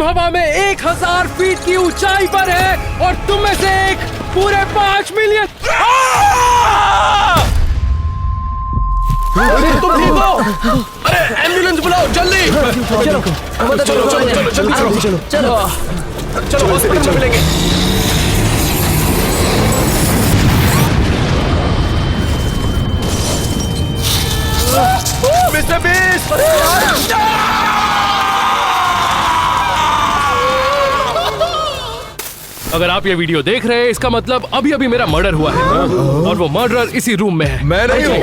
हवा में 1000 फीट की ऊंचाई पर है और तुम में से एक पूरे 5 मिलियन। अरे तुम ठीक हो? अरे एम्बुलेंस बुलाओ जल्दी। चलो चलो चलो चलो चलो चलो चलो हॉस्पिटल में मिलेंगे। Mister beast! अगर आप ये वीडियो देख रहे हैं इसका मतलब अभी अभी मेरा मर्डर हुआ है और वो मर्डरर इसी रूम में है। मैं नहीं हूँ।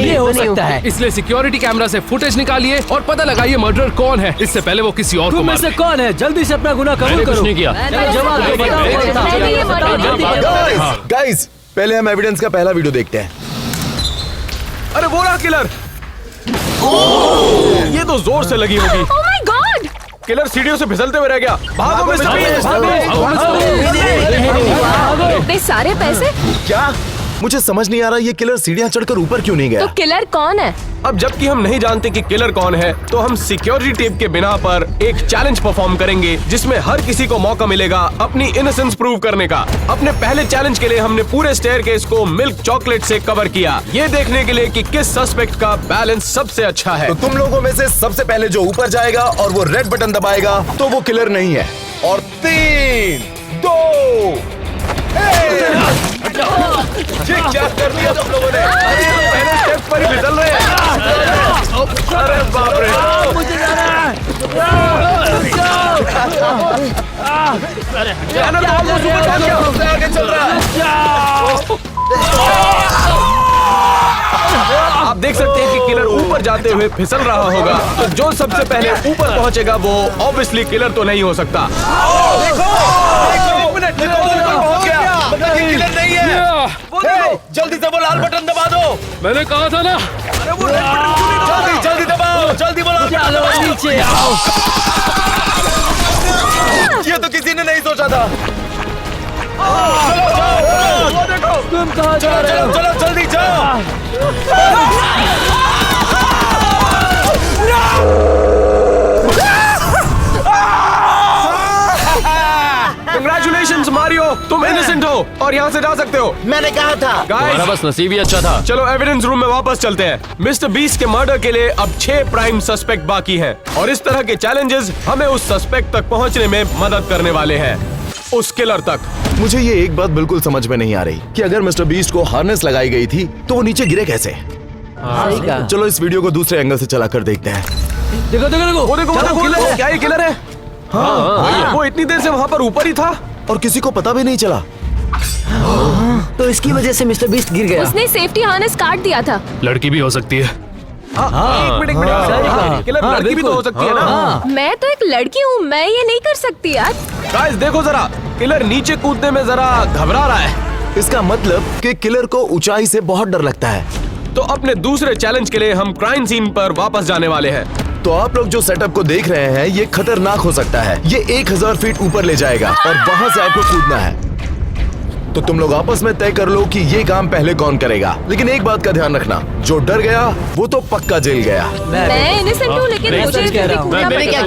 ये हो सकता है। इसलिए सिक्योरिटी कैमरा से फुटेज निकालिए और पता लगाइए मर्डरर कौन है। इससे पहले वो किसी और को तुम में मार से दे। कौन है? जल्दी से अपना गुनाह कबूल करो। कुछ नहीं किया। जवाब दो, बताओ कौन था। गाइस पहले हम एविडेंस का पहला वीडियो देखते हैं। अरे वो रहा किलर। ये तो जोर से लगी होगी। Oh my God! किलर सीढ़ियों से फिसलते हुए रह गया। भागो मिस्टर बीस्ट! इतने सारे पैसे? क्या? मुझे समझ नहीं आ रहा ये किलर सीढ़ियां चढ़कर ऊपर क्यों नहीं तो गया? किलर कौन है? अब जबकि हम नहीं जानते कि किलर कौन है, तो हम सिक्योरिटी टेप के बिना पर एक चैलेंज परफॉर्म करेंगे जिसमें हर किसी को मौका मिलेगा अपनी इनोसेंस प्रूव करने का। अपने पहले चैलेंज के लिए हमने पूरे स्टेयरकेस को मिल्क चॉकलेट से कवर किया, ये देखने के लिए कि किस सस्पेक्ट का बैलेंस सबसे अच्छा है। तो तुम लोगों में से सबसे पहले जो ऊपर जाएगा और वो रेड बटन दबाएगा तो वो किलर नहीं है। और 3, 2, 1। ये क्या कर दिया तुम लोगों ने? पहले स्टेप पर ही फिसल रहे हैं। अरे बाप रे! आगे चल रहा है। आप देख सकते हैं कि किलर ऊपर जाते हुए फिसल रहा होगा, तो जो सबसे पहले ऊपर पहुंचेगा वो ऑब्वियसली किलर तो नहीं हो सकता। किलर नहीं है। जल्दी से वो लाल बटन दबा दो। मैंने कहा था ना। अरे वो रेड बटन क्यों नहीं दबाओ? जल्दी दबाओ, जल्दी बोलो। नीचे आओ। ये तो किसी ने नहीं सोचा था। वो देखो। तुम कहाँ जा रहे हो? चलो जल्दी जाओ। कंग्रेचुलेशंस मारियो, तुम इनोसेंट हो और यहाँ से जा सकते हो। मैंने कहा था। गाइस बस नसीब ही अच्छा था। चलो एविडेंस रूम में वापस चलते हैं। मिस्टर बीस्ट के मर्डर के लिए अब 6 प्राइम सस्पेक्ट बाकी हैं और इस तरह के चैलेंजेस हमें उस सस्पेक्ट तक पहुंचने में मदद करने वाले हैं, उस किलर तक। मुझे ये एक बात बिल्कुल समझ में नहीं आ रही कि अगर मिस्टर बीस्ट को हार्नेस लगाई गई थी तो वो नीचे गिरे कैसे? सही कहा। चलो इस वीडियो को दूसरे एंगल से चलाकर देखते हैं। देखो देखो देखो। वो देखो किलर है। क्या ये किलर है? हाँ, वो इतनी देर से वहाँ पर ऊपर ही था और किसी को पता भी नहीं चला। तो इसकी वजह से मिस्टर बीस्ट गिर गया। उसने सेफ्टी हार्नेस काट दिया था। लड़की भी हो सकती है। एक मिनट किलर लड़की भी तो हो सकती है ना। मैं तो एक लड़की हूँ, मैं ये नहीं कर सकती यार। गाइस देखो जरा, किलर नीचे कूदने में जरा घबरा रहा है। इसका मतलब कि किलर को ऊंचाई से बहुत डर लगता है। तो अपने दूसरे चैलेंज के लिए हम क्राइम सीन पर वापस जाने वाले हैं। तो आप लोग जो सेटअप को देख रहे हैं ये खतरनाक हो सकता है। ये 1000 फीट ऊपर ले जाएगा और वहां से आपको कूदना है। तो तुम लोग आपस में तय कर लो कि ये काम पहले कौन करेगा। लेकिन एक बात का ध्यान रखना, जो डर गया वो तो पक्का जेल गया। मैं इनोसेंट हूँ लेकिन मुझे कह रहा हूँ। कूदना पड़ेगा।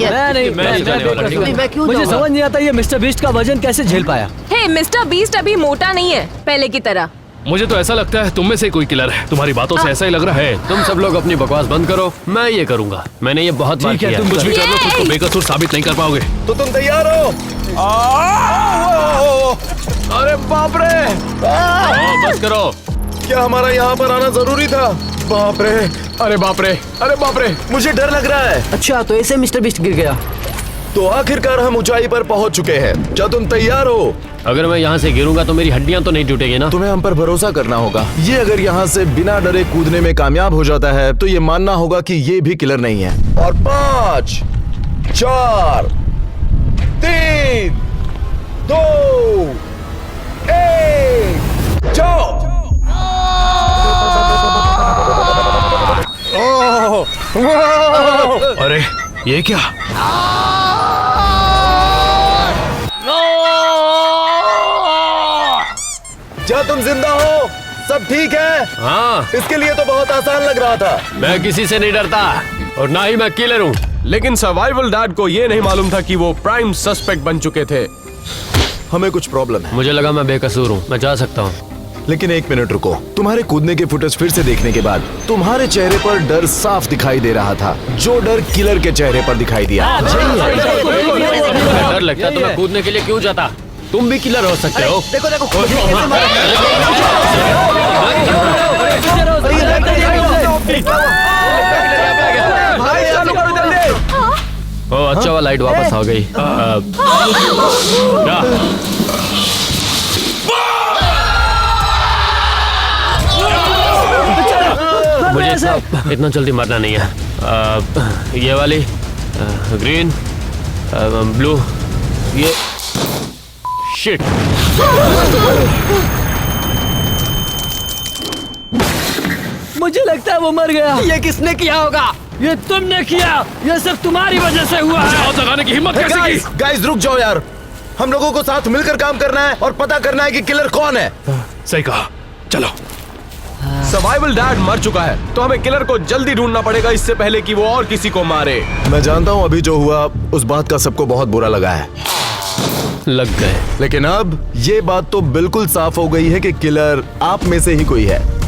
मुझे समझ नहीं आता ये मिस्टर बीस्ट का वजन कैसे झेल पाया। हे, मिस्टर बीस्ट अभी मोटा नहीं है पहले की तरह। मुझे तो ऐसा लगता है तुम में से कोई किलर है। तुम्हारी बातों से ऐसा ही लग रहा है। तुम सब लोग अपनी बकवास बंद करो, मैं ये करूंगा। मैंने ये बहुत बार ठीक है, किया। तुम कुछ भी कर लो, खुद को बेकसूर साबित नहीं कर पाओगे। तो तुम तैयार हो? अरे बाप रे! बस करो। क्या हमारा यहाँ पर आना जरूरी था? बाप रे! अरे बाप रे! अरे बाप रे! मुझे डर लग रहा है। अच्छा तो ऐसे मिस्टर बीस्ट गिर गया। तो आखिरकार हम ऊंचाई पर पहुंच चुके हैं। क्या तुम तैयार हो? अगर मैं यहाँ से गिरूंगा तो मेरी हड्डियां तो नहीं टूटेगी ना? तुम्हें हम पर भरोसा करना होगा। ये अगर यहाँ से बिना डरे कूदने में कामयाब हो जाता है तो ये मानना होगा कि ये भी किलर नहीं है। और 5, 4, 3, 2, 1, जाओ। अरे ये क्या? क्या तुम जिंदा हो? सब ठीक है? हाँ, इसके लिए तो बहुत आसान लग रहा था। मैं किसी से नहीं डरता और ना ही मैं किलर हूँ। लेकिन सर्वाइवल डैड को ये नहीं मालूम था कि वो प्राइम सस्पेक्ट बन चुके थे। हमें कुछ प्रॉब्लम है, मुझे लगा मैं बेकसूर हूँ, मैं जा सकता हूँ। लेकिन एक मिनट रुको। तुम्हारे कूदने के फुटेज फिर से देखने के बाद तुम्हारे चेहरे पर डर साफ दिखाई दे रहा था, जो डर किलर के चेहरे पर दिखाई दिया। डर लगता तो मैं कूदने के लिए क्यों जाता? तुम भी किलर हो सकते हो। देखो देखो ओ अच्छा हुआ लाइट वापस आ गई। क्या? मुझे इतना जल्दी मरना नहीं है। ये वाली ग्रीन, ब्लू, ये शिट। मुझे लगता है वो मर गया। ये किसने किया होगा? ये तुमने किया। ये सब तुम्हारी वजह से हुआ है। आग लगाने की हिम्मत कैसे की? गाइस रुक जाओ यार, हम लोगों को साथ मिलकर काम करना है और पता करना है कि किलर कौन है। सही कहा, चलो। सर्वाइवल डैड मर चुका है, तो हमें किलर को जल्दी ढूंढना पड़ेगा इससे पहले कि वो और किसी को मारे। मैं जानता हूँ अभी जो हुआ उस बात का सबको बहुत बुरा लगा है, लग गए। लेकिन अब ये बात तो बिल्कुल साफ हो गई है कि किलर आप में से ही कोई है।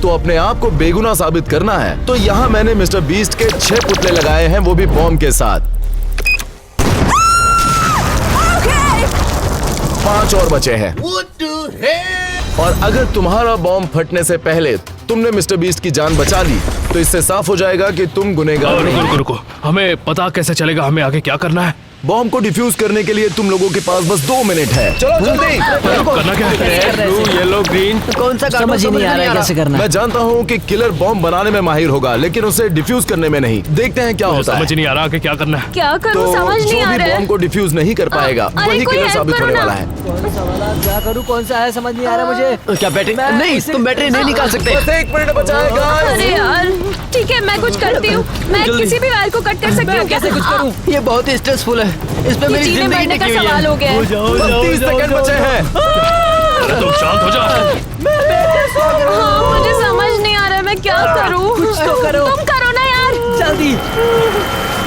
तो अपने आप को बेगुनाह साबित करना है, तो यहाँ मैंने मिस्टर बीस्ट के 6 पुतले लगाए हैं, वो भी बॉम्ब के साथ। 5 और बचे हैं। और अगर तुम्हारा बॉम्ब फटने से पहले तुमने मिस्टर बीस्ट की जान बचा ली, तो इससे साफ हो जाएगा कि तुम गुनहगार नहीं। रुको रुको, हमें पता कैसे चलेगा हमें आगे क्या करना है? बॉम्ब को डिफ्यूज करने के लिए तुम लोगों के पास बस 2 मिनट है। चलो जल्दी। करना क्या है? Blue, yellow, green. कौन सा समझ ही नहीं आ रहा है कैसे करना है। मैं जानता हूँ कि किलर बॉम्ब बनाने में माहिर होगा, लेकिन उसे डिफ्यूज करने में नहीं। देखते हैं क्या होता है। समझ नहीं आ रहा कि क्या करना है। क्या करूं तो समझ नहीं जो आ भी रहा है। बॉम्ब को डिफ्यूज नहीं कर पाएगा अरे वही कोई किलर हेल्प साबित करो होने ना। वाला है। क्या करूँ, कौन सा है, समझ नहीं आ रहा मुझे। क्या बैटरी? नहीं, तुम बैटरी नहीं निकाल सकते। बस 1 मिनट बचा है guys। अरे यार ठीक है, मैं कुछ करती हूँ। मैं किसी भी वायर को कट कर सकती हूँ। कैसे कुछ करूँ? ये बहुत ही स्ट्रेसफुल है, इस पे मेरी जीने जिंदगी मरने का टिकी हुई सवाल है। हो गया है। बस 30 सेकंड बचे हैं। अरे तुम शांत हो जाओ। हाँ, मुझे समझ नहीं आ रहा है मैं क्या करूँ। कुछ तो करो। तुम करो ना यार। जल्दी।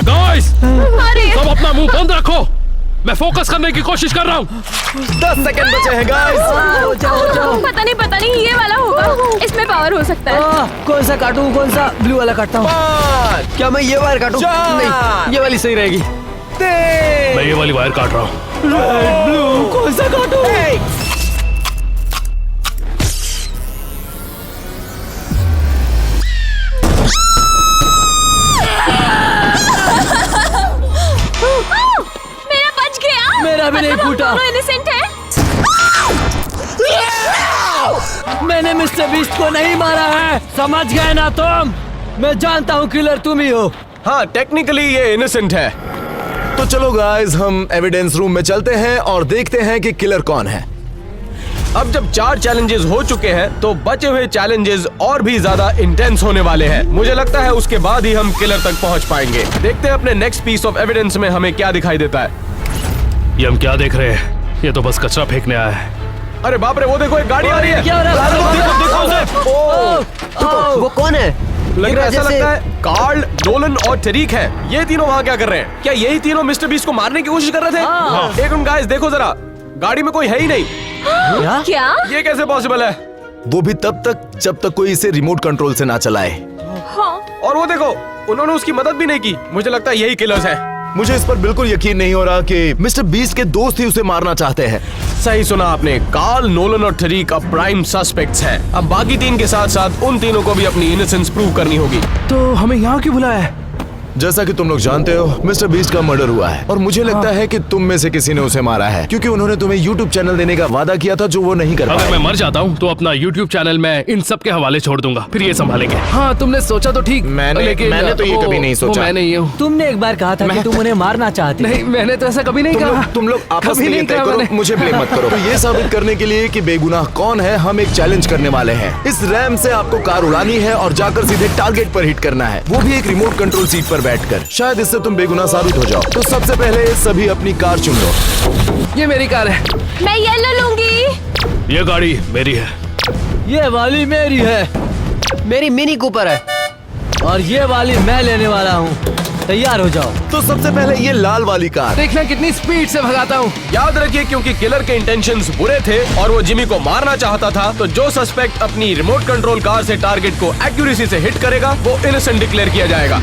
गाइस, अरे सब अपना मुंह बंद रखो, मैं फोकस करने की कोशिश कर रहा हूँ। 10 सेकंड बचे हैं गाइस। जाओ। पता नहीं ये वाला होगा, इसमें पावर हो सकता है। कौन सा काटूं, कौन सा? ब्लू वाला काटता हूँ। 5 क्या मैं ये वायर काटूं? 4 नहीं, ये वाली सही रहेगी। 3 मैं ये वाली वायर काट रहा हूँ। ब्लू कौन सा काटूं? मेरा बच गया। मेरा भी नहीं मतलब हम फूटा। दोनों innocent हैं। मैंने मिस्टर बीस्ट को नहीं मारा है, समझ गए ना तुम? मैं जानता हूँ किलर तुम ही हो। हाँ, टेक्निकली ये इनोसेंट है। तो चलो गाइस, हम एविडेंस रूम में चलते हैं और देखते हैं कि किलर कौन है। अब जब 4 चैलेंजेस हो चुके हैं, तो बचे हुए चैलेंजेस और भी ज्यादा इंटेंस होने वाले हैं। मुझे लगता है उसके बाद ही हम किलर तक पहुंच पाएंगे। देखते हैं अपने नेक्स्ट पीस ऑफ एविडेंस में हमें क्या दिखाई देता है। ये हम क्या देख रहे हैं? ये तो बस कचरा फेंकने आया है। अरे बाप रे, वो देखो एक गाड़ी आ रही है। क्या हो रहा है? देखो उसे। वो कौन है? लग रहा है, ऐसा जैसे- लगता है कार्ल, नोलन और टरीक है। ये तीनों वहाँ क्या कर रहे हैं? क्या यही तीनों मिस्टर बीस्ट को मारने की कोशिश कर रहे थे? हाँ। एक मिनट गाइस, देखो जरा, गाड़ी में कोई है ही नहीं। क्या? ये कैसे पॉसिबल है? वो भी तब तक जब तक कोई इसे रिमोट कंट्रोल से ना चलाए। हाँ। और वो देखो, उन्होंने उसकी मदद भी नहीं की। मुझे लगता है यही किलर्स है। मुझे इस पर बिल्कुल यकीन नहीं हो रहा कि मिस्टर बीस्ट के दोस्त ही उसे मारना चाहते हैं। सही सुना आपने, कार्ल, नोलन और टरीक अब प्राइम सस्पेक्ट्स हैं। अब बाकी 3 के साथ साथ उन तीनों को भी अपनी इनोसेंस प्रूव करनी होगी। तो हमें यहाँ क्यों बुलाया है? जैसा कि तुम लोग जानते हो, मिस्टर बीस्ट का मर्डर हुआ है और मुझे लगता है कि तुम में से किसी ने उसे मारा है, क्योंकि उन्होंने तुम्हें YouTube चैनल देने का वादा किया था जो वो नहीं कर अगर पाए। मैं मर जाता हूँ तो अपना YouTube चैनल मैं इन सब के हवाले छोड़ दूंगा, फिर ये संभालेंगे। हाँ, तुमने सोचा तो ठीक। मैंने तो ये कभी नहीं सोचा। मैं नहीं हूँ। तुमने एक बार कहा था कि तुम उन्हें मारना चाहते। नहीं, मैंने तो ऐसा कभी नहीं कहा। तुम लोग आपस कभी में ये नहीं तय कहा करो, मैंने। मुझे ब्लेम मत करो। तो ये साबित करने के लिए कि बेगुनाह कौन है, हम एक चैलेंज करने वाले हैं। इस रैम से आपको कार उड़ानी है और जाकर सीधे टारगेट पर हिट करना है, वो भी एक रिमोट कंट्रोल सीट पर बैठकर। शायद इससे तुम बेगुनाह साबित हो जाओ। तो सबसे पहले सभी अपनी कार चुन लो। ये मेरी कार है। मैं येलो लूंगी। ये गाड़ी मेरी है। ये वाली मेरी है। मेरी मिनी कूपर है। और ये वाली मैं लेने वाला हूँ। तैयार हो जाओ। तो सबसे पहले ये लाल वाली कार। देखना कितनी स्पीड से भगाता हूँ। याद रखिए, क्योंकि किलर के इंटेंशंस बुरे थे और वो जिमी को मारना चाहता था, तो जो सस्पेक्ट अपनी रिमोट कंट्रोल कार से टारगेट को एक्यूरेसी से हिट करेगा वो इनोसेंट डिक्लेयर किया जाएगा।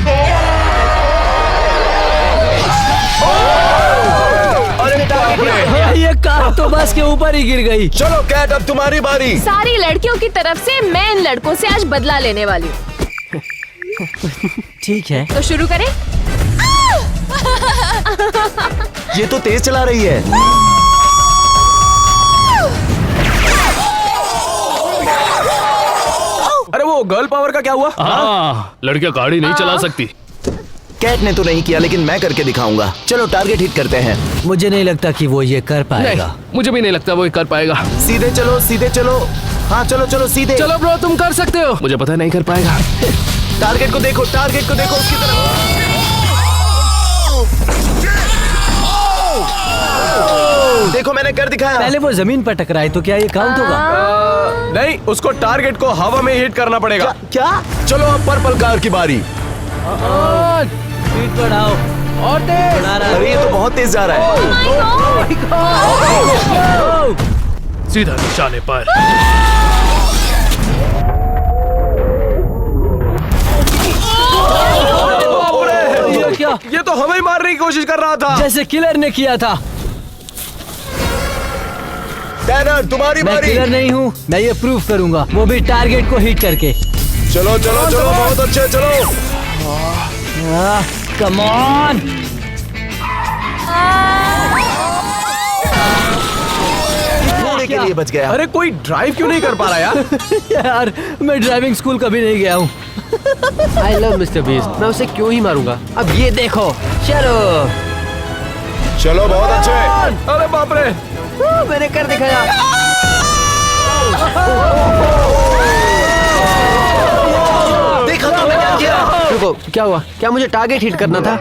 अरे बाप रे। ये कार तो बस के ऊपर ही गिर गई। चलो कैट, अब तुम्हारी बारी। सारी लड़कियों की तरफ से मैं इन लड़कों से आज बदला लेने वाली हूँ। ठीक है। तो शुरू करें। ये तो तेज चला रही है। अरे वो गर्ल पावर का क्या हुआ? हाँ, लड़कियां गाड़ी नहीं चला सकती। कैट ने तो नहीं किया, लेकिन मैं करके दिखाऊंगा। चलो टारगेट हिट करते हैं। मुझे नहीं लगता कि वो ये कर पाएगा। नहीं, मुझे भी नहीं लगता वो ये कर पाएगा। सीधे चलो, सीधे चलो। हाँ चलो चलो सीधे। चलो ब्रो, तुम कर सकते हो। मुझे पता नहीं कर पाएगा। टारगेट को देखो, टारगेट को देखो, उसकी तरफ। देखो मैंने कर दिखाया। पहले वो जमीन पर टकराए तो क्या ये काउंट होगा? नहीं, उसको टारगेट को हवा में हिट करना पड़ेगा। क्या? चलो अब पर्पल कार की बारी। स्पीड बढ़ाओ। और तेज। बढ़ा रहा अरे ये तो बहुत तेज जा रहा है। सीधा निशाने पर। ये क्या? ये तो हमें ही मारने की कोशिश कर रहा था। जैसे किलर ने किया था। टैनर तुम्हारी मैं बारी। किलर नहीं हूँ, मैं ये प्रूफ करूंगा, वो भी टारगेट को हिट करके। चलो चलो चलो, बहुत अच्छे, चलो। Come on. थोड़े के लिए बच गया। अरे कोई ड्राइव क्यों नहीं कर पा रहा यार? यार मैं ड्राइविंग स्कूल कभी नहीं गया हूँ। I love mister beast. मैं उसे क्यों ही मारूंगा? अब ये देखो। चलो। चलो बहुत अच्छे। अरे बाप रे। मैंने कर दिखाया। देखा तुमने क्या किया? रुको, क्या हुआ? क्या मुझे टारगेट हिट करना था?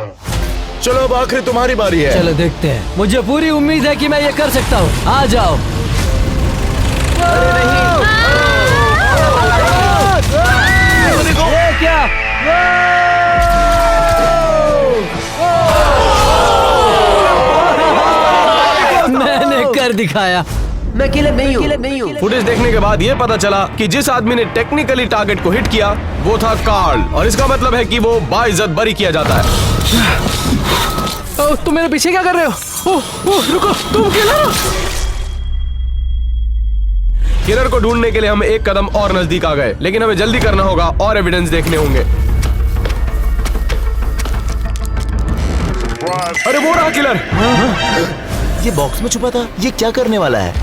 चलो अब आखिरी तुम्हारी बारी है। चलो देखते हैं। मुझे पूरी उम्मीद है कि मैं ये कर सकता हूँ। आ जाओ। ये क्या? मैंने कर दिखाया। मैं किलर नहीं हूँ। फुटेज देखने के बाद ये पता चला कि जिस आदमी ने टेक्निकली टारगेट को हिट किया वो था कार्ल, और इसका मतलब है कि वो बाइज्जत बरी किया जाता है। तुम मेरे पीछे क्या कर रहे हो? रुको, तुम किलर हो? किलर को ढूंढने के लिए हम एक कदम और नजदीक आ गए, लेकिन हमें जल्दी करना होगा और एविडेंस देखने होंगे। अरे वो रहा किलर। ये बॉक्स में छुपा था। ये क्या करने वाला है?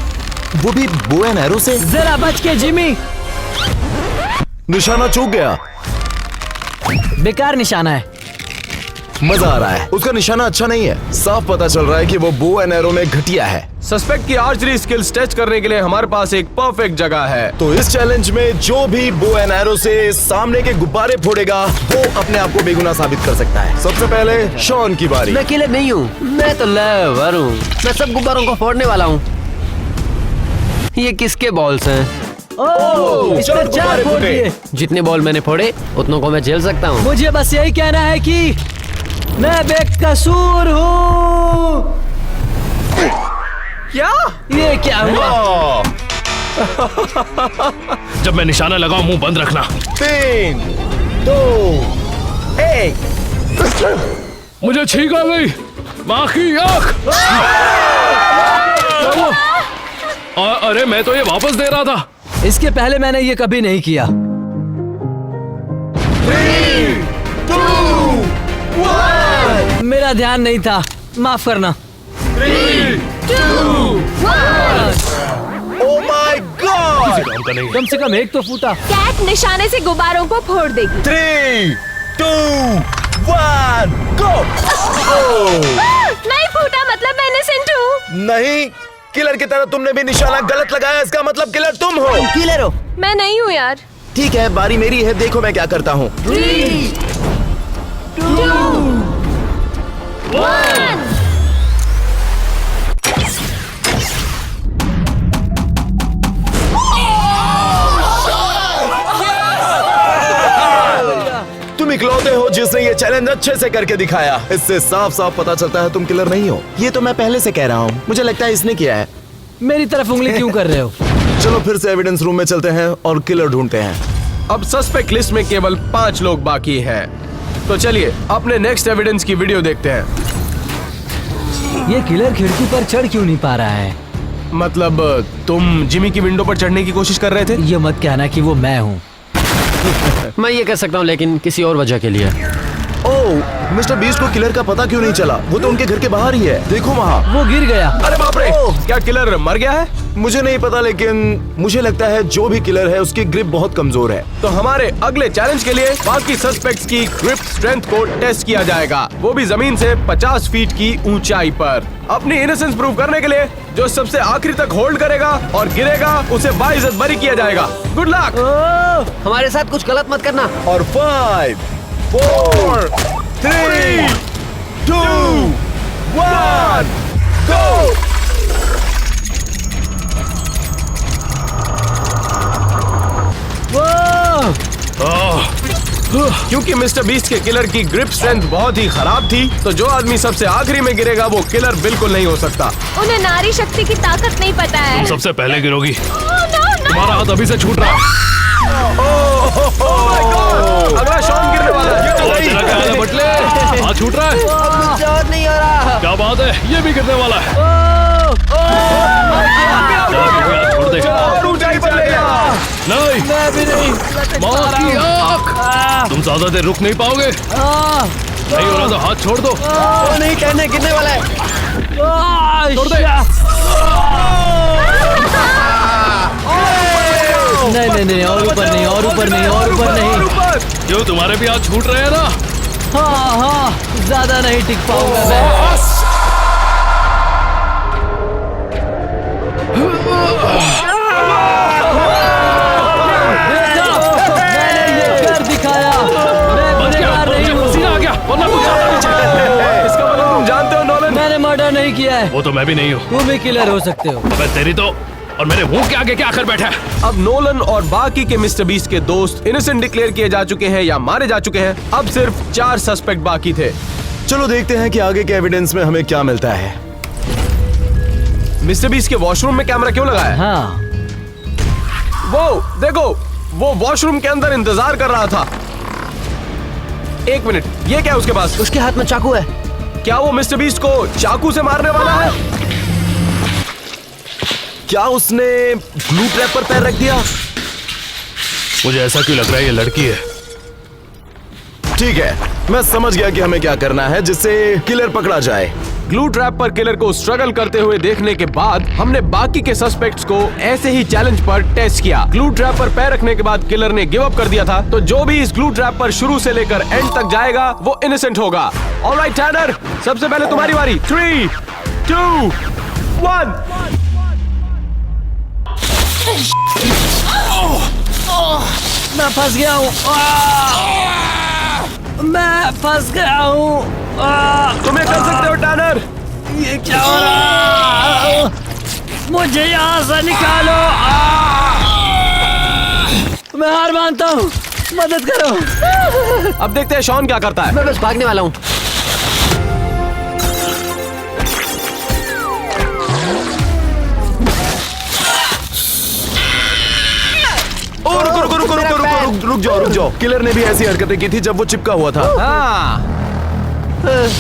वो भी बो एंड एरो से। जरा बच के जिमी। निशाना चूक गया। बेकार निशाना है। मजा आ रहा है। उसका निशाना अच्छा नहीं है। साफ पता चल रहा है कि वो बो एंड एरो में घटिया है। सस्पेक्ट की आर्चरी स्किल्स टेस्ट करने के लिए हमारे पास एक परफेक्ट जगह है। तो इस चैलेंज में जो भी बो एंड एरो से सामने के गुब्बारे फोड़ेगा वो अपने आप को बेगुनाह साबित कर सकता है। सबसे पहले शॉन की बारी। मैं किलर नहीं हूँ, मैं तो लेवर हूँ। मैं सब गुब्बारों को फोड़ने वाला हूँ। ये किसके बॉल्स हैं? ओह, इस चलो पर चार गुब्बारे फोड़ फूटे। दिए। जितने बॉल मैंने फोड़े उतनों को मैं झेल सकता हूँ। मुझे बस यही कहना है कि मैं बेकसूर हूँ। क्या? ये क्या हुआ? जब मैं निशाना लगाऊं मुंह बंद रखना। 3, 2, 1। मुझे छींक आ गई। माँ की आँख। अरे मैं तो ये वापस दे रहा था। इसके पहले मैंने ये कभी नहीं किया। 3, 2, 1। मेरा ध्यान नहीं था, माफ करना। 3, 2, 1। Oh my God! काम का नहीं। कम से कम एक तो फूटा। कैट निशाने से गुब्बारों को फोड़ देगी। 3, 2, 1, go! नहीं फूटा, मतलब मैं innocent हूँ। नहीं, किलर की तरह तुमने भी निशाना गलत लगाया। इसका मतलब किलर तुम हो। किलर हो। मैं नहीं हूँ यार। ठीक है, बारी मेरी है। देखो मैं क्या करता हूँ। 3, 2, 1। तुम इकलौते हो जिस जिसने ये चैलेंज अच्छे से करके दिखाया। इससे साफ साफ पता चलता है तुम किलर नहीं हो। ये तो मैं पहले से कह रहा हूँ, मुझे लगता है इसने किया है। मेरी तरफ उंगली क्यों कर रहे हो? चलो फिर से एविडेंस रूम में चलते हैं और किलर ढूंढते हैं। अब सस्पेक्ट लिस्ट में केवल 5 लोग बाकी हैं। तो चलिए अपने नेक्स्ट एविडेंस की वीडियो देखते हैं। ये किलर खिड़की पर चढ़ क्यों नहीं पा रहा है? मतलब तुम जिमी की विंडो पर चढ़ने की कोशिश कर रहे थे? ये मत कहना कि वो मैं हूँ। मैं ये कह सकता हूँ, लेकिन किसी और वजह के लिए। ओह, मिस्टर बीस्ट को किलर का पता क्यों नहीं चला? वो तो उनके घर के बाहर ही है, देखो वहाँ। वो गिर गया। अरे बाप रे, क्या किलर मर गया है? मुझे नहीं पता, लेकिन मुझे लगता है जो भी किलर है उसकी ग्रिप बहुत कमजोर है। तो हमारे अगले चैलेंज के लिए बाकी सस्पेक्ट्स की ग्रिप स्ट्रेंथ को टेस्ट किया जाएगा, वो भी जमीन से 50 फीट की ऊंचाई पर। अपनी इनोसेंस प्रूव करने के लिए जो सबसे आखिरी तक होल्ड करेगा और गिरेगा उसे बाइज्जत बरी किया जाएगा। Good luck. हमारे साथ कुछ गलत मत करना। और 5, 4, 3, 2, 1, गो। क्योंकि मिस्टर बीस्ट के किलर की ग्रिप स्ट्रेंथ बहुत ही खराब थी, तो जो आदमी सबसे आखिरी में गिरेगा वो किलर बिल्कुल नहीं हो सकता। उन्हें नारी शक्ति की ताकत नहीं पता है। सबसे पहले गिरोगी। no, तुम्हारा हाथ अभी से छूट रहा है। अगला शॉन गिरने वाला है। और तेरा क्या हाल है बटले? हाथ छूट रहा है। और नहीं हो रहा। क्या बात है, ये भी गिरने वाला है। छोड़ दे। और ऊंचाई पर ले जा। नहीं, मैं भी नहीं। माँ की आँख। तुम ज्यादा देर रुक नहीं पाओगे। नहीं हो रहा तो हाथ छोड़ दो। वो नहीं कहने गिरने वाला है। छोड़ दे। नहीं नहीं, और ऊपर नहीं, और ऊपर नहीं, और ऊपर नहीं। क्यों, तुम्हारे भी हाथ छूट रहे हैं ना? हाँ, ज्यादा नहीं टिक पाऊंगा मैं। मैंने ये कर दिखाया। मैं गुनहगार नहीं हूँ। पसीना आ गया, वरना कुछ ज्यादा नहीं चाहिए। इसका मतलब तुम जानते हो नोलन? मैंने मर्डर नहीं किया है। वो तो मैं भी नहीं हूँ। तुम भी किलर हो सकते हो। मैं तेरी तो, और मेरे मुंह के आगे क्या आकर बैठा है? अब नोलन और बाकी के मिस्टर बीस्ट के दोस्त इनोसेंट डिक्लेयर किए जा चुके हैं या मारे जा चुके हैं। अब सिर्फ 4 सस्पेक्ट बाकी थे। चलो देखते हैं कि आगे के एविडेंस में हमें क्या मिलता है। मिस्टर बीस्ट के वॉशरूम में कैमरा क्यों लगा है? हाँ, वो देखो, वो वॉशरूम के अंदर इंतजार कर रहा था। 1 मिनट, ये क्या है उसके पास? उसके हाथ में चाकू है। क्या वो मिस्टर बीस्ट को चाकू से मारने वाला है? क्या उसने ग्लू ट्रैप पर पैर रख दिया? मुझे ऐसा क्यों लग रहा है ये लड़की है। ठीक है, मैं समझ गया कि हमें क्या करना है जिससे किलर पकड़ा जाए। ग्लू ट्रैप पर किलर को स्ट्रगल करते हुए देखने के बाद हमने बाकी के सस्पेक्ट्स को ऐसे ही चैलेंज पर टेस्ट किया। ग्लू ट्रैप पर पैर रखने के बाद किलर ने गिव अप कर दिया था, तो जो भी इस ग्लू ट्रैप पर शुरू से लेकर एंड तक जाएगा वो इनोसेंट होगा। ऑलराइट टैनर, सबसे पहले तुम्हारी बारी। 3, 2, 1। मैं फंस गया हूँ। मैं फंस गया हूँ। तुम्हें कर सकते हो टैनर। ये क्या हो रहा है? मुझे यहाँ से निकालो। मैं हार मानता हूँ, मदद करो। अब देखते हैं शॉन क्या करता है। मैं बस भागने वाला हूँ। रुक जाओ। किलर ने भी ऐसी हरकतें की थी जब वो चिपका हुआ था। हाँ,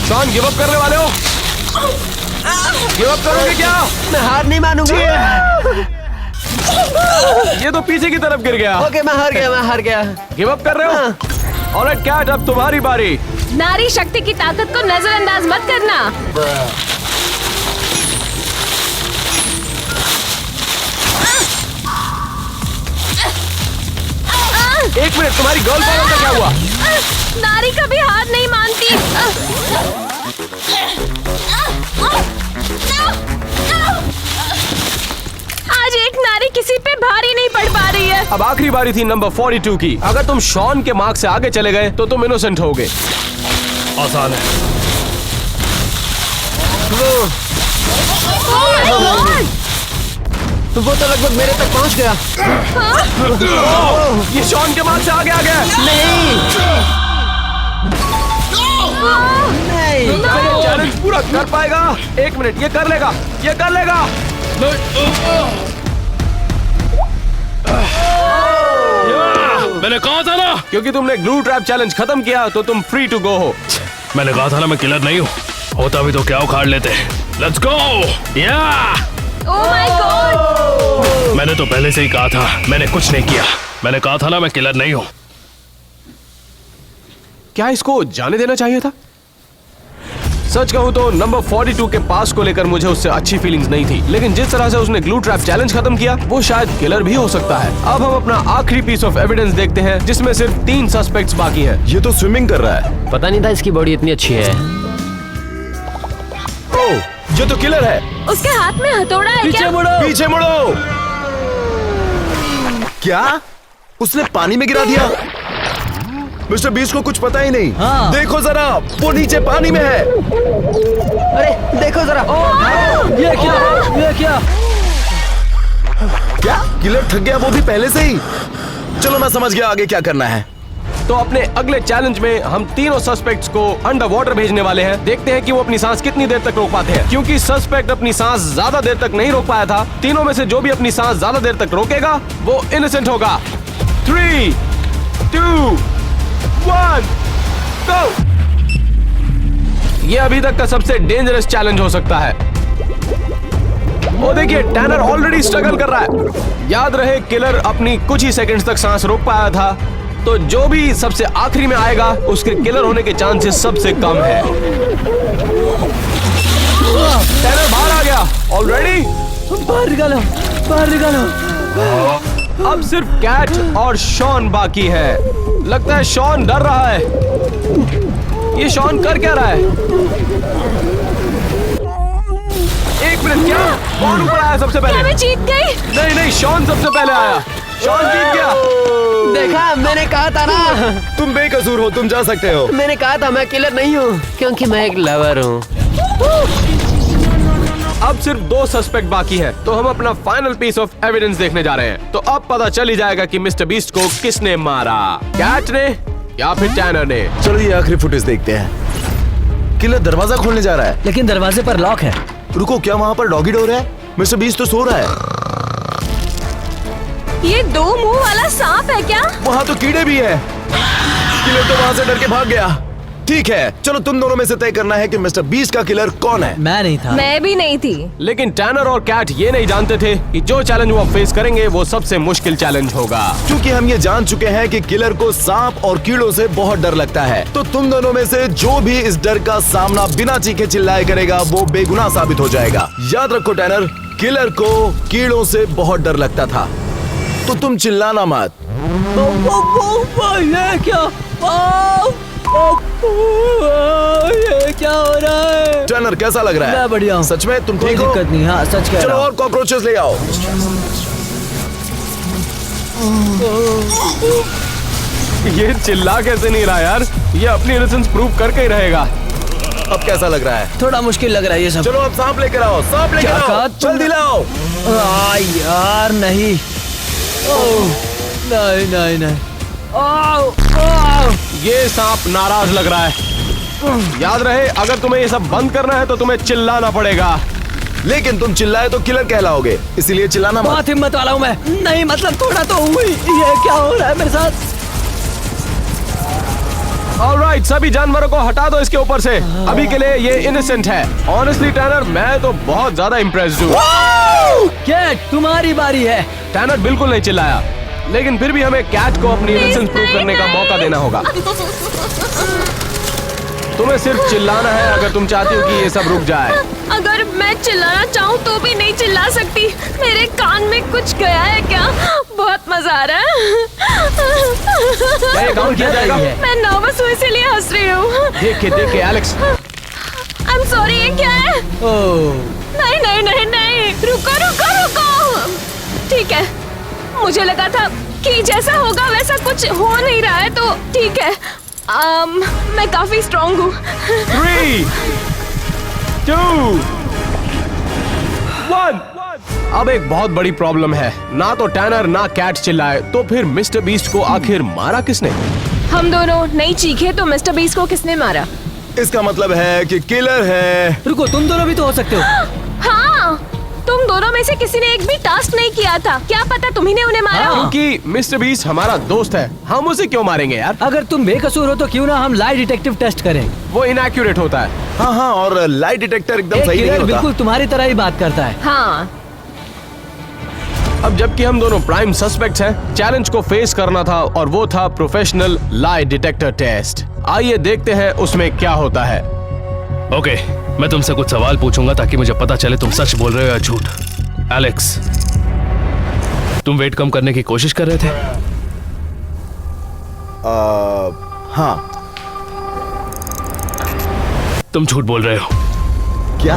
शॉन गिव अप करने वाले हो? गिव अप करोगे क्या? मैं हार नहीं मानूंगा। ये तो पीछे की तरफ गिर गया। ओके, मैं हार गया। गिव अप कर रहे हो? ऑलराइट कैट, अब तुम्हारी बारी। नारी शक्ति की ताकत को नजरअंदाज मत करना। 1 मिनट, तुम्हारी गर्ल पावर का क्या हुआ? नारी कभी हार नहीं मानती। आज एक नारी किसी पे भारी नहीं पड़ पा रही है। अब आखिरी बारी थी नंबर 42 की। अगर तुम शॉन के मार्क से आगे चले गए तो तुम इनोसेंट होगे। आसान है। तो वो तो लगभग मेरे तक पहुंच गया। ये शॉन के मार्क से आगे आ गया। नहीं। नहीं चैलेंज पूरा कर पाएगा? 1 मिनट, ये कर लेगा, ये कर लेगा। मैंने कहा था ना, क्योंकि तुमने ग्लू ट्रैप चैलेंज खत्म किया तो तुम फ्री टू गो हो। मैंने कहा था ना मैं किलर नहीं हूँ। होता भी तो क्या उखाड़ लेते। Let's go. या ओह माय गॉड। मैंने तो पहले से ही कहा था, मैंने कुछ नहीं किया। मैंने कहा था ना मैं किलर नहीं हूँ। क्या इसको जाने देना चाहिए था? सच कहूं तो नंबर 42 के पास को लेकर मुझे उससे अच्छी फीलिंग्स नहीं थी, लेकिन जिस तरह से उसने ग्लू ट्रैप चैलेंज खत्म किया वो शायद किलर भी हो सकता है। अब हम अपना आखिरी पीस ऑफ एविडेंस देखते हैं जिसमें सिर्फ 3 सस्पेक्ट्स बाकी हैं। ये तो स्विमिंग कर रहा है। पता नहीं था इसकी बॉडी इतनी अच्छी है। ओह, ये तो किलर है। उसके हाथ में हथौड़ा है पीछे क्या? मुड़ो। पीछे मुड़ो। क्या? उसने पानी में गिरा दिया? मिस्टर बीस्ट को कुछ पता ही नहीं। हाँ। देखो जरा, वो नीचे पानी में है। अरे देखो जरा। ये क्या? ये क्या? क्या किलर थक गया, वो भी पहले से ही? चलो मैं समझ गया आगे क्या करना है। तो अपने अगले चैलेंज में हम तीनों सस्पेक्ट्स को अंडर वाटर भेजने वाले हैं। देखते हैं कि वो अपनी सांस कितनी देर तक रोक पाते हैं। क्योंकि सस्पेक्ट अपनी सांस ज्यादा देर तक नहीं रोक पाया था, तीनों में से जो भी अपनी सांस ज्यादा देर तक रोकेगा वो इनोसेंट होगा। 3, 2, 1, go! ये अभी तक का सबसे डेंजरस चैलेंज हो सकता है। वो देखिए, टैनर ऑलरेडी स्ट्रगल कर रहा है। याद रहे, किलर अपनी कुछ ही सेकंड्स तक सांस रोक पाया था, तो जो भी सबसे आखिरी में आएगा उसके किलर होने के चांसेस सबसे कम है। टैनर बाहर आ गया ऑलरेडी। बाहर निकालो, बाहर निकालो। अब सिर्फ कैट और शॉन बाकी है। लगता है शॉन डर रहा है। ये शॉन कर क्या रहा है? 1 मिनट, क्या? कौन ऊपर आया सबसे क्या पहले? मैं जीत गई? नहीं नहीं, शॉन सबसे पहले आया। शॉन जीत गया। देखा, मैंने कहा था ना। तुम बेकसूर हो, तुम जा सकते हो। मैंने कहा था मैं किलर नहीं हूँ, क्योंकि मैं एक लवर हूँ। अब सिर्फ 2 सस्पेक्ट बाकी हैं, तो हम अपना फाइनल पीस ऑफ एविडेंस देखने जा रहे हैं। तो अब पता चल ही जाएगा कि मिस्टर बीस्ट को किसने मारा, कैट ने या फिर टैनर ने। चलो ये आखिरी फुटेज देखते हैं। किलर दरवाजा खोलने जा रहा है। लेकिन दरवाजे पर लॉक है। रुको, क्या वहाँ पर डॉगी डोर है? मिस्टर बीस्ट तो सो रहा है। ये 2 मुंह वाला सांप है क्या? वहाँ तो कीड़े भी है। किलर तो वहाँ से डर के भाग गया। ठीक है, चलो तुम दोनों में से तय करना है कि मिस्टर बीस्ट का किलर कौन है। मैं नहीं था। मैं भी नहीं थी। लेकिन टैनर और कैट ये नहीं जानते थे कि जो चैलेंज वो फेस करेंगे वो सबसे मुश्किल चैलेंज होगा। क्योंकि हम ये जान चुके हैं कि किलर को सांप और कीड़ों से बहुत डर लगता है, तो तुम दोनों में से जो भी इस डर का सामना बिना चीखे चिल्लाए करेगा वो बेगुनाह साबित हो जाएगा। याद रखो टैनर, किलर को कीड़ों से बहुत डर लगता था, तो तुम चिल्लाना मत। ये क्या? ये क्या हो रहा है? टैनर कैसा लग रहा है? मैं बढ़िया हूँ। सच में तुम कोई ठीक हो? दिक्कत नहीं। हाँ, सच कह चलो रहा हूँ। और कॉकरोचेस ले आओ। ये चिल्ला कैसे नहीं रहा यार? ये अपनी इनोसेंस प्रूव करके ही रहेगा। अब कैसा लग रहा है? थोड़ा मुश्किल लग रहा है ये सब। चलो अब सांप लेकर आओ, सांप लेकर क्या आओ, कहा तुमने? जल्दी लाओ। यार नहीं। ओह, नहीं नहीं नहीं। ये सांप नाराज लग रहा है। याद रहे, अगर तुम्हें ये सब बंद करना है तो तुम्हें चिल्लाना पड़ेगा। लेकिन तुम चिल्लाए तो किलर कहलाओगे, इसलिए चिल्लाना मत। बहुत हिम्मत वाला हूँ मैं। नहीं मतलब थोड़ा तो हुई। ये क्या हो रहा है मेरे साथ? ऑलराइट, सभी जानवरों को हटा दो इसके ऊपर से। अभी के लिए ये इनोसेंट है। ऑनेस्टली टैनर, मैं तो बहुत ज्यादा इम्प्रेस्ड हूँ। कैट, तुम्हारी बारी है। टैनर बिल्कुल नहीं चिल्लाया, लेकिन फिर भी हमें कैट को अपनी इनोसेंस प्रूव करने का मौका देना होगा। तुम्हें सिर्फ चिल्लाना है अगर तुम चाहती हो कि ये सब रुक जाए। अगर मैं चिल्लाना चाहूँ तो भी नहीं चिल्ला सकती। मेरे कान में कुछ गया है क्या? बहुत मजा आ रहा है। क्या ये काउंट किया जाएगा? मैं नर्वस हूँ इसीलिए हंस रही हूँ। देख के एलेक्स। आई एम सॉरी, ये क्या है? ओह, नहीं नहीं नहीं नहीं, रुको रुको रुको। ठीक है, मुझे लगा था कि जैसा होगा वैसा कुछ हो नहीं रहा है, तो ठीक है। मैं काफी स्ट्रॉन्ग हूँ। 3, 2, 1। अब एक बहुत बड़ी प्रॉब्लम है। ना तो टैनर ना कैट चिल्लाए, तो फिर मिस्टर बीस्ट को आखिर मारा किसने? हम दोनों नहीं चीखे तो मिस्टर बीस्ट को किसने मारा? इसका मतलब है कि किलर है। रुको, तुम दोनों भी तो हो सकते हो। हाँ, तुम दोनों में से किसी ने एक भी टास्क नहीं किया था। क्या पता तुम्ही ने उन्हें मारा हो। क्योंकि मिस्टर बीस्ट हमारा दोस्त है, हम उसे क्यों मारेंगे यार? अगर तुम बेकसूर हो तो क्यों ना हम लाई डिटेक्टिव टेस्ट करें। वो इनएक्यूरेट होता है। हाँ हाँ, और लाई डिटेक्टर एकदम एक सही नहीं किलर होता। बिल्कुल तुम्हारी तरह ही बात करता है। हाँ, अब जबकि हम दोनों प्राइम सस्पेक्ट्स हैं, चैलेंज को फेस करना था और वो था प्रोफेशनल लाई डिटेक्टर टेस्ट। आइए देखते हैं उसमें क्या होता है। ओके, मैं तुमसे कुछ सवाल पूछूंगा ताकि मुझे पता चले तुम सच बोल रहे हो या झूठ। एलेक्स, तुम वेट कम करने की कोशिश कर रहे थे? हाँ। तुम झूठ बोल रहे हो। क्या?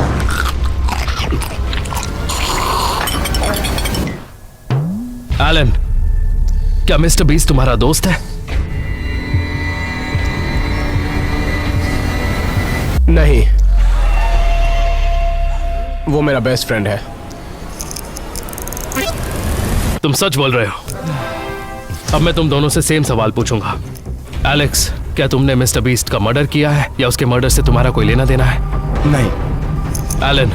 एलन, क्या मिस्टर बीस्ट तुम्हारा दोस्त है? नहीं, वो मेरा बेस्ट फ्रेंड है। तुम सच बोल रहे हो। अब मैं तुम दोनों से सेम सवाल पूछूंगा। एलेक्स, क्या तुमने मिस्टर बीस्ट का मर्डर किया है या उसके मर्डर से तुम्हारा कोई लेना देना है? नहीं। एलन,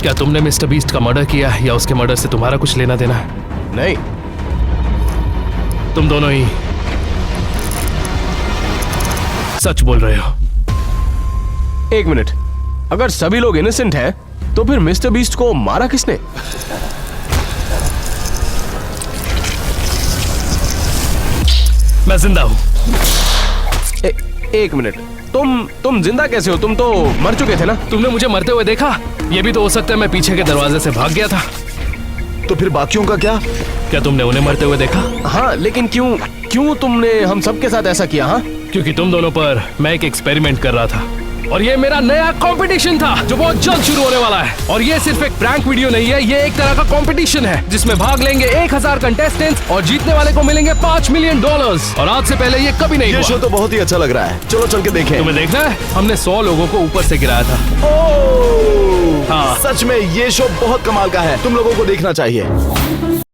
क्या तुमने मिस्टर बीस्ट का मर्डर किया है या उसके मर्डर से तुम्हारा कुछ लेना देना है? नहीं। तुम दोनों ही सच बोल रहे हो। एक मिनट, अगर सभी लोग इनोसेंट हैं, तो फिर मिस्टर बीस्ट को मारा किसने? मैं जिंदा हूं। एक मिनट, तुम जिंदा कैसे हो? तुम तो मर चुके थे ना? तुमने मुझे मरते हुए देखा? यह भी तो हो सकता है मैं पीछे के दरवाजे से भाग गया था। तो फिर बाकियों का क्या? क्या तुमने उन्हें मरते हुए देखा? हाँ, लेकिन क्यों तुमने हम सबके साथ ऐसा किया? हाँ, क्योंकि तुम दोनों पर मैं एक एक्सपेरिमेंट कर रहा था और ये मेरा नया कंपटीशन था जो बहुत जल्द शुरू होने वाला है। और ये सिर्फ एक प्रैंक वीडियो नहीं है, ये एक तरह का कंपटीशन है जिसमें भाग लेंगे 1000 कंटेस्टेंट्स और जीतने वाले को मिलेंगे $5 मिलियन। और आज से पहले ये कभी नहीं ये हुआ। शो तो बहुत ही अच्छा लग रहा है। चलो चल के देखें। तुम्हें देखना है? हमने 100 लोगों को ऊपर से गिराया था। ओह! हाँ। सच में ये शो बहुत कमाल का है, तुम लोगों को देखना चाहिए।